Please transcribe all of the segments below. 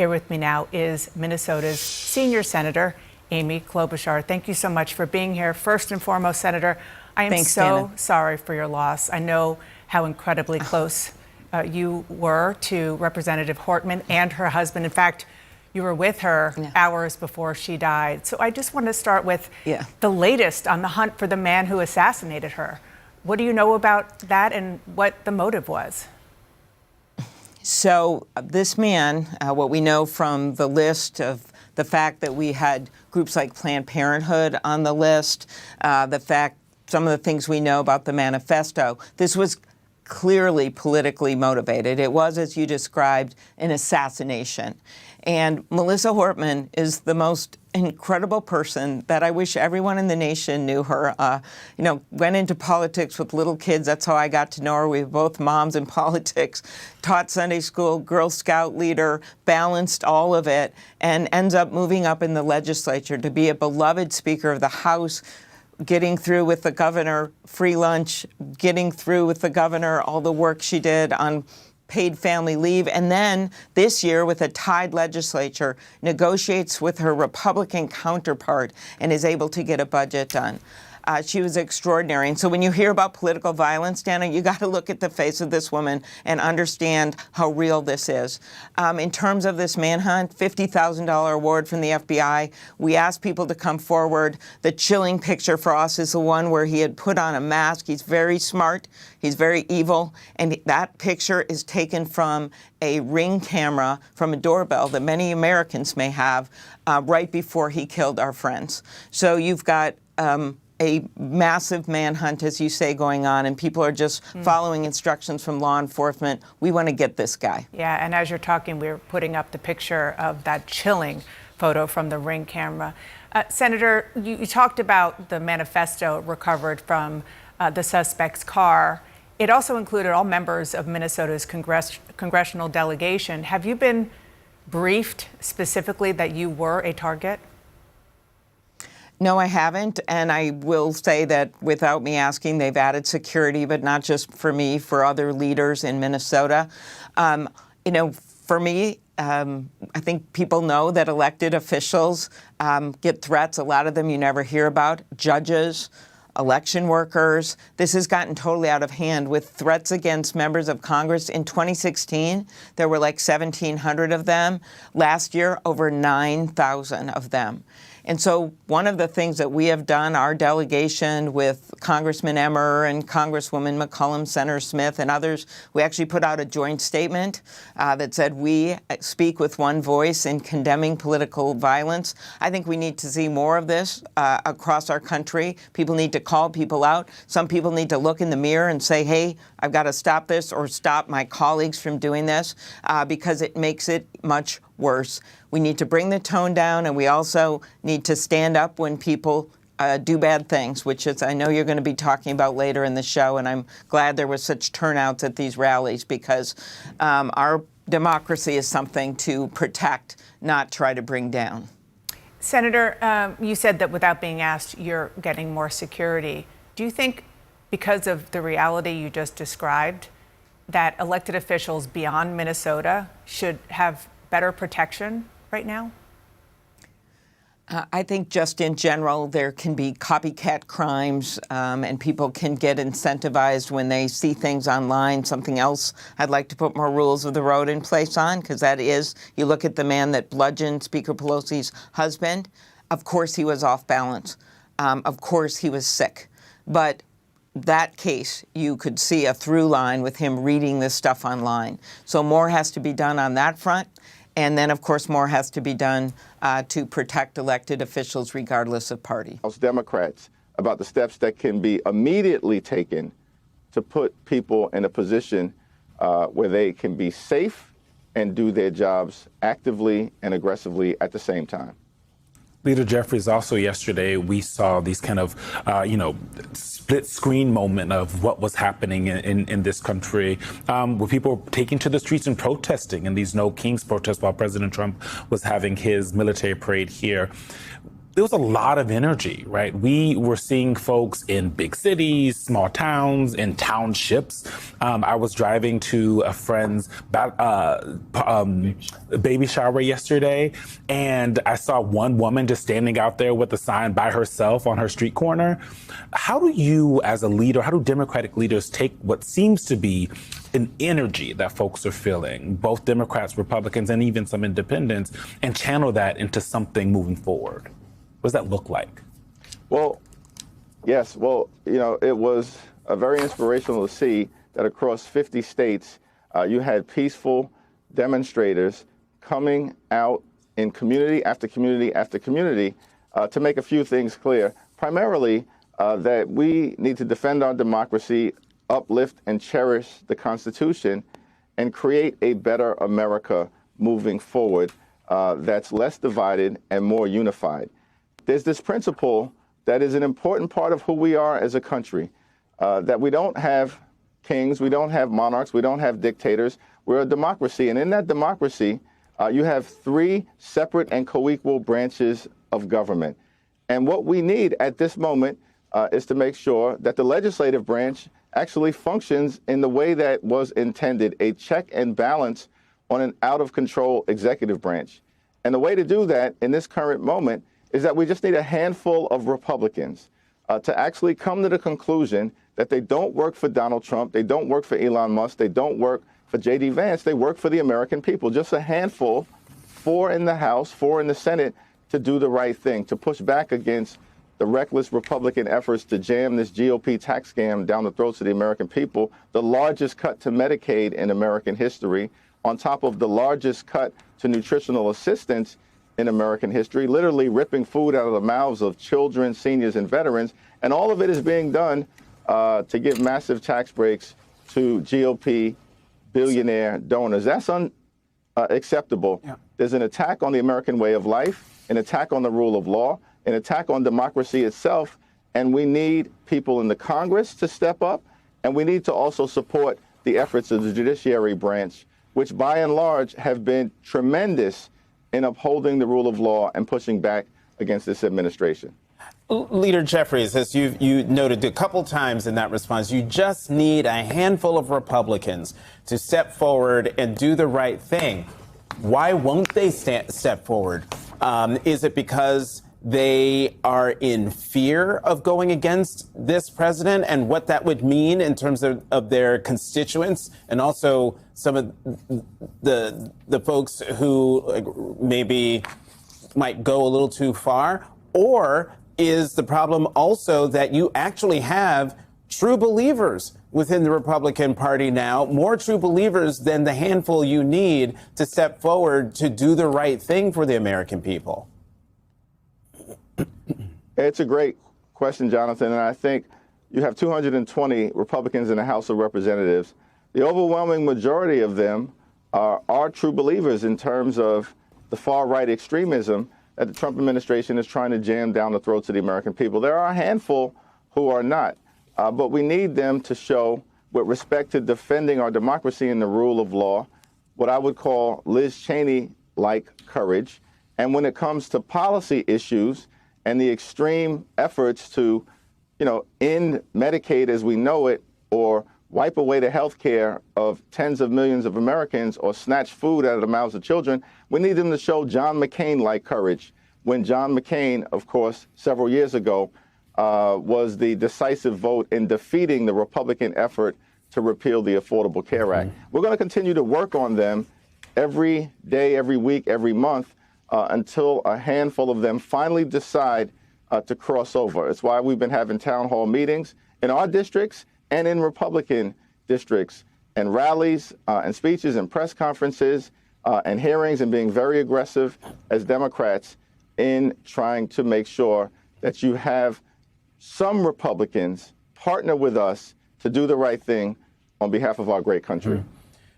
Here with me now is Minnesota's senior senator, Amy Klobuchar. Thank you so much for being here. First and foremost, Senator, I am sorry for your loss. I know how incredibly close you were to Representative Hortman and her husband. In fact, you were with her hours before she died. So I just want to start with the latest on the hunt for the man who assassinated her. What do you know about that and what the motive was? So this man, what we know from the list of the fact that we had groups like Planned Parenthood on the list, some of the things we know about the manifesto, this was clearly politically motivated. It was, as you described, an assassination. And Melissa Hortman is the most incredible person that I wish everyone in the nation knew her. Went into politics with little kids. That's how I got to know her. We were both moms in politics, taught Sunday school, Girl Scout leader, balanced all of it, and ends up moving up in the legislature to be a beloved Speaker of the House, getting through with the governor free lunch, getting through with the governor all the work she did on paid family leave, and then this year with a tied legislature negotiates with her Republican counterpart and is able to get a budget done. She was extraordinary. And so when you hear about political violence, Dana, you got to look at the face of this woman and understand how real this is. In terms of this manhunt, $50,000 award from the FBI. We asked people to come forward. The chilling picture for us is the one where he had put on a mask. He's very smart. He's very evil. And that picture is taken from a Ring camera from a doorbell that many Americans may have right before he killed our friends. So you've got a massive manhunt, as you say, going on, and people are just following instructions from law enforcement. We want to get this guy. Yeah, and as you're talking, we're putting up the picture of that chilling photo from the Ring camera. Senator, you talked about the manifesto recovered from the suspect's car. It also included all members of Minnesota's congressional delegation. Have you been briefed specifically that you were a target? No, I haven't, and I will say that without me asking, they've added security, but not just for me, for other leaders in Minnesota. For me, I think people know that elected officials get threats. A lot of them you never hear about. Judges, election workers. This has gotten totally out of hand with threats against members of Congress. In 2016, there were like 1,700 of them. Last year, over 9,000 of them. And so one of the things that we have done, our delegation with Congressman Emmer and Congresswoman McCollum, Senator Smith, and others, we actually put out a joint statement that said we speak with one voice in condemning political violence. I think we need to see more of this across our country. People need to call people out. Some people need to look in the mirror and say, hey, I've got to stop this or stop my colleagues from doing this because it makes it much worse. We need to bring the tone down, and we also need to stand up when people do bad things, which is I know you're going to be talking about later in the show, and I'm glad there was such turnouts at these rallies because our democracy is something to protect, not try to bring down. Senator, you said that without being asked, you're getting more security. Do you think because of the reality you just described that elected officials beyond Minnesota should have better protection right now? I think just in general, there can be copycat crimes and people can get incentivized when they see things online. Something else I'd like to put more rules of the road in place on, because that is, you look at the man that bludgeoned Speaker Pelosi's husband. Of course, he was off balance. Of course, he was sick. But that case, you could see a through line with him reading this stuff online. So more has to be done on that front. And then, of course, more has to be done to protect elected officials regardless of party. House Democrats about the steps that can be immediately taken to put people in a position where they can be safe and do their jobs actively and aggressively at the same time. Leader Jeffries, also yesterday we saw these kind of, split screen moment of what was happening in this country, with people taking to the streets and protesting in these No Kings protests while President Trump was having his military parade here. there was a lot of energy, right? We were seeing folks in big cities, small towns, in townships. I was driving to a friend's baby shower yesterday, and I saw one woman just standing out there with a sign by herself on her street corner. How do you, as a leader, how do Democratic leaders take what seems to be an energy that folks are feeling, both Democrats, Republicans, and even some independents, and channel that into something moving forward? What does that look like? Well, yes. Well, it was very inspirational to see that across 50 states, you had peaceful demonstrators coming out in community after community after community to make a few things clear. Primarily, that we need to defend our democracy, uplift and cherish the Constitution, and create a better America moving forward that's less divided and more unified. There's this principle that is an important part of who we are as a country, that we don't have kings, we don't have monarchs, we don't have dictators. We're a democracy. And in that democracy, you have three separate and co-equal branches of government. And what we need at this moment is to make sure that the legislative branch actually functions in the way that was intended, a check and balance on an out-of-control executive branch. And the way to do that in this current moment is that we just need a handful of Republicans to actually come to the conclusion that they don't work for Donald Trump, they don't work for Elon Musk, they don't work for J.D. Vance, they work for the American people. Just a handful, 4 in the House, 4 in the Senate, to do the right thing, to push back against the reckless Republican efforts to jam this GOP tax scam down the throats of the American people, the largest cut to Medicaid in American history, on top of the largest cut to nutritional assistance in American history, literally ripping food out of the mouths of children, seniors, and veterans. And all of it is being done to give massive tax breaks to GOP billionaire donors. That's unacceptable. Yeah. There's an attack on the American way of life, an attack on the rule of law, an attack on democracy itself, and we need people in the Congress to step up, and we need to also support the efforts of the judiciary branch, which by and large have been tremendous in upholding the rule of law and pushing back against this administration. Leader Jeffries, as you noted a couple times in that response, you just need a handful of Republicans to step forward and do the right thing. Why won't they step forward? Is it because they are in fear of going against this president and what that would mean in terms of their constituents, and also some of the folks who maybe might go a little too far? Or is the problem also that you actually have true believers within the Republican Party now, more true believers than the handful you need to step forward to do the right thing for the American people? It's a great question, Jonathan, and I think you have 220 Republicans in the House of Representatives. The overwhelming majority of them are true believers in terms of the far-right extremism that the Trump administration is trying to jam down the throats of the American people. There are a handful who are not, but we need them to show, with respect to defending our democracy and the rule of law, what I would call Liz Cheney-like courage. And when it comes to policy issues and the extreme efforts to, end Medicaid as we know it, or wipe away the health care of tens of millions of Americans, or snatch food out of the mouths of children, we need them to show John McCain-like courage. When John McCain, of course, several years ago, was the decisive vote in defeating the Republican effort to repeal the Affordable Care Act. We're going to continue to work on them every day, every week, every month, until a handful of them finally decide to cross over. It's why we've been having town hall meetings in our districts and in Republican districts, and rallies and speeches and press conferences and hearings, and being very aggressive as Democrats in trying to make sure that you have some Republicans partner with us to do the right thing on behalf of our great country.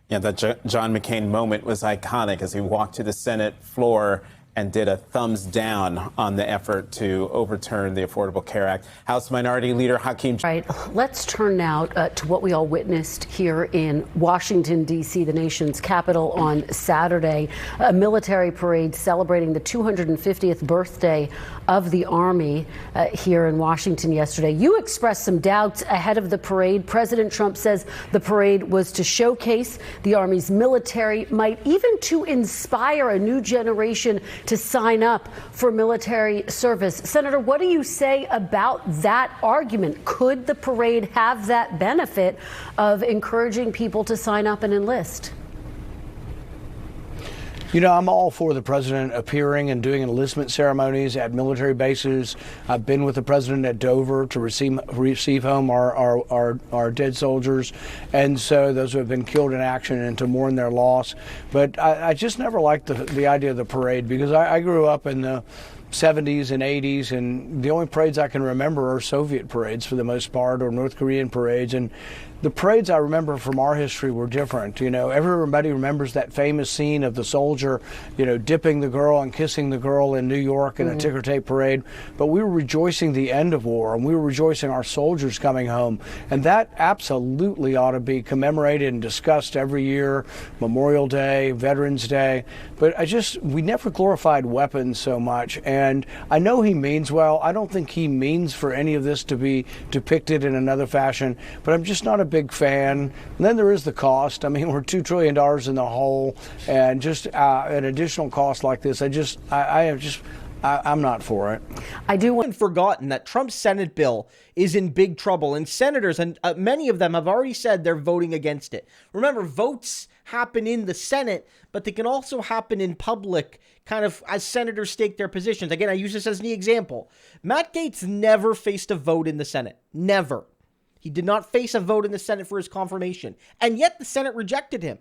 Yeah, that John McCain moment was iconic as he walked to the Senate floor and did a thumbs down on the effort to overturn the Affordable Care Act. House Minority Leader Hakeem. Right. Let's turn now to what we all witnessed here in Washington, D.C., the nation's capital, on Saturday. A military parade celebrating the 250th birthday of the Army here in Washington yesterday. You expressed some doubts ahead of the parade. President Trump says the parade was to showcase the Army's military might, even to inspire a new generation to sign up for military service. Senator, what do you say about that argument? Could the parade have that benefit of encouraging people to sign up and enlist? You know, I'm all for the president appearing and doing enlistment ceremonies at military bases. I've been with the president at Dover to receive home our dead soldiers, and so those who have been killed in action, and to mourn their loss. But I just never liked the idea of the parade, because I grew up in the 70s and 80s, and the only parades I can remember are Soviet parades for the most part, or North Korean parades. And the parades I remember from our history were different. You know, everybody remembers that famous scene of the soldier, you know, dipping the girl and kissing the girl in New York in a ticker tape parade. But we were rejoicing the end of war, and we were rejoicing our soldiers coming home. And that absolutely ought to be commemorated and discussed every year, Memorial Day, Veterans Day. But we never glorified weapons so much. And I know he means well. I don't think he means for any of this to be depicted in another fashion, but I'm just not a big fan. And then there is the cost. I mean, we're $2 trillion in the hole, and just an additional cost like this, I'm not for it. I do want forgotten that Trump's Senate bill is in big trouble, and senators, and many of them have already said they're voting against it. Remember, votes happen in the Senate, but they can also happen in public, kind of as senators stake their positions. Again, I use this as the example. Matt Gaetz never faced a vote in the Senate. Never. He did not face a vote in the Senate for his confirmation, and yet the Senate rejected him.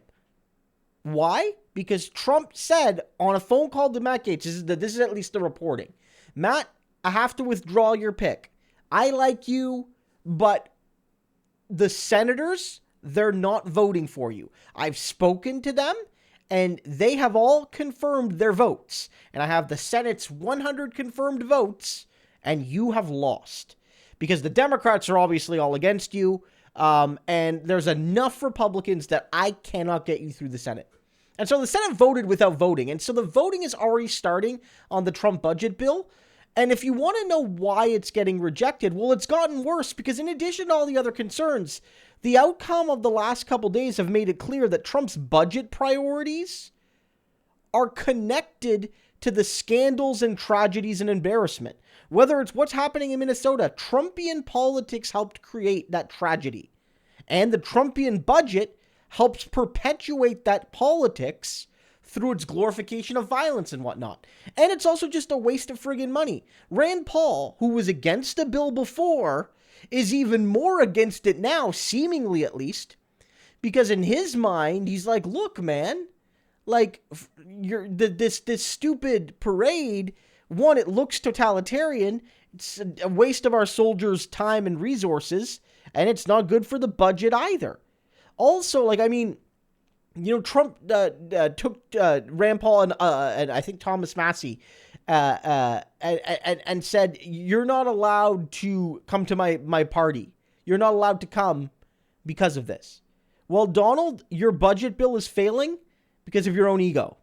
Why? Because Trump said on a phone call to Matt Gaetz, this is at least the reporting, Matt, I have to withdraw your pick. I like you, but the senators, they're not voting for you. I've spoken to them, and they have all confirmed their votes. And I have the Senate's 100 confirmed votes, and you have lost. Because the Democrats are obviously all against you, and there's enough Republicans that I cannot get you through the Senate. And so the Senate voted without voting. And so the voting is already starting on the Trump budget bill. And if you want to know why it's getting rejected, well, it's gotten worse, because in addition to all the other concerns, the outcome of the last couple days have made it clear that Trump's budget priorities are connected to the scandals and tragedies and embarrassment. Whether it's what's happening in Minnesota, Trumpian politics helped create that tragedy. And the Trumpian budget helps perpetuate that politics through its glorification of violence and whatnot. And it's also just a waste of friggin' money. Rand Paul, who was against the bill before, is even more against it now, seemingly at least, because in his mind, he's like, look, man, like, this stupid parade, one, it looks totalitarian, it's a waste of our soldiers' time and resources, and it's not good for the budget either. Also, like, I mean, you know, Trump took Rand Paul and I think Thomas Massie and said, you're not allowed to come to my party. You're not allowed to come because of this. Well, Donald, your budget bill is failing because of your own ego.